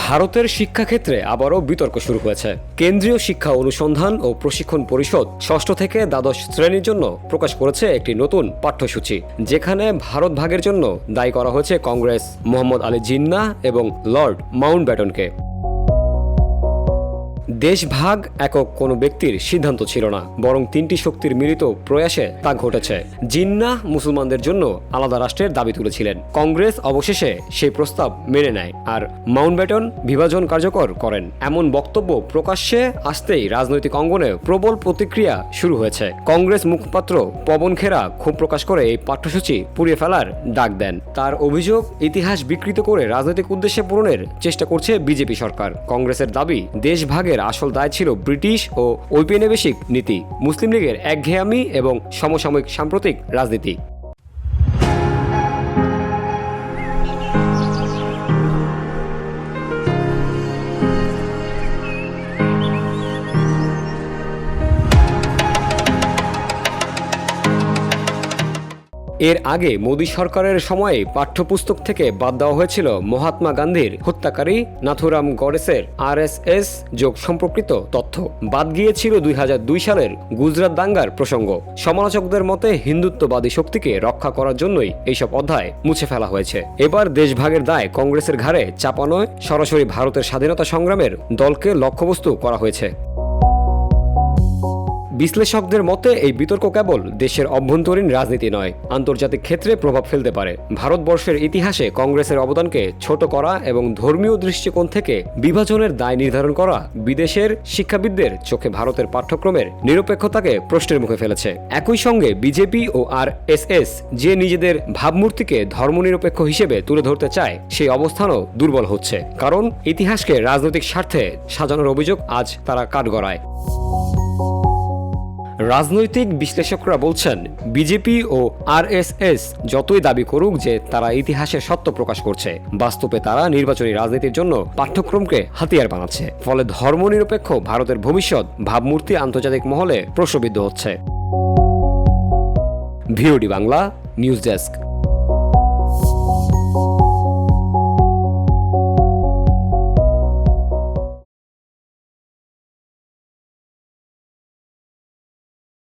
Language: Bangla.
ভারতের শিক্ষাক্ষেত্রে আবারও বিতর্ক শুরু হয়েছে। কেন্দ্রীয় শিক্ষা অনুসন্ধান ও প্রশিক্ষণ পরিষদ ষষ্ঠ থেকে দ্বাদশ শ্রেণীর জন্য প্রকাশ করেছে একটি নতুন পাঠ্যসূচি, যেখানে ভারত ভাগের জন্য দায়ী করা হয়েছে কংগ্রেস, মোহাম্মদ আলী জিন্নাহ এবং লর্ড মাউন্টব্যাটেনকে। দেশভাগ একক কোনো ব্যক্তির সিদ্ধান্ত ছিল না, বরং তিনটি শক্তির মিলিত প্রয়াসে তা ঘটেছে। জিন্নাহ মুসলমানদের জন্য আলাদা রাষ্ট্রের দাবি তুলেছিলেন। কংগ্রেস অবশেষে সেই প্রস্তাব মেনে নেয়, আর মাউন্টব্যাটেন বিভাজন কার্যকর করেন। এমন বক্তব্য প্রকাশ্যে আসতেই রাজনৈতিক অঙ্গনে প্রবল প্রতিক্রিয়া শুরু হয়েছে। কংগ্রেস মুখপাত্র পবন খেরা ক্ষোভ প্রকাশ করে এই পাঠ্যসূচি পুড়িয়ে ফেলার ডাক দেন। তার অভিযোগ, ইতিহাস বিকৃত করে রাজনৈতিক উদ্দেশ্যে পূরণের চেষ্টা করছে বিজেপি সরকার। কংগ্রেসের দাবি, দেশভাগের আসল দায় ছিল ব্রিটিশ ও ঔপনিবেশিক নীতি, মুসলিম লীগের একঘেয়ামি এবং সমসাময়িক সাম্প্রতিক রাজনীতি। এর আগে মোদী সরকারের সময়ে পাঠ্যপুস্তক থেকে বাদ দেওয়া হয়েছিল মহাত্মা গান্ধীর হত্যাকারী নাথুরাম গডসের RSS যোগ সম্পর্কিত তথ্য। বাদ গিয়েছিল 2002 সালের গুজরাট দাঙ্গার প্রসঙ্গ। সমালোচকদের মতে হিন্দুত্ববাদী শক্তিকে রক্ষা করার জন্যই এইসব অধ্যায় মুছে ফেলা হয়েছে। এবার দেশভাগের দায় কংগ্রেসের ঘাড়ে চাপানোয় সরাসরি ভারতের স্বাধীনতা সংগ্রামের দলকে লক্ষ্যবস্তু করা হয়েছে। বিশ্লেষকদের মতে এই বিতর্ক কেবল দেশের অভ্যন্তরীণ রাজনীতি নয়, আন্তর্জাতিক ক্ষেত্রে প্রভাব ফেলতে পারে। ভারতবর্ষের ইতিহাসে কংগ্রেসের অবদানকে ছোট করা এবং ধর্মীয় দৃষ্টিকোণ থেকে বিভাজনের দায় নির্ধারণ করা বিদেশের শিক্ষাবিদদের চোখে ভারতের পাঠ্যক্রমের নিরপেক্ষতাকে প্রশ্নের মুখে ফেলেছে। একই সঙ্গে বিজেপি ও RSS যে নিজেদের ভাবমূর্তিকে ধর্মনিরপেক্ষ হিসেবে তুলে ধরতে চায়, সেই অবস্থানও দুর্বল হচ্ছে, কারণ ইতিহাসকে রাজনৈতিক স্বার্থে সাজানোর অভিযোগ আজ তারা কাঠগড়ায়। রাজনৈতিক বিশ্লেষকরা বলছেন, বিজেপি ও RSS যতই দাবি করুক যে তারা ইতিহাসের সত্য প্রকাশ করছে, বাস্তবে তারা নির্বাচনী রাজনীতির জন্য পাঠ্যক্রমকে হাতিয়ার বানাচ্ছে। ফলে ধর্মনিরপেক্ষ ভারতের ভবিষ্যৎ ভাবমূর্তি আন্তর্জাতিক মহলে প্রশ্নবিদ্ধ হচ্ছে। VOD Bangla news desk.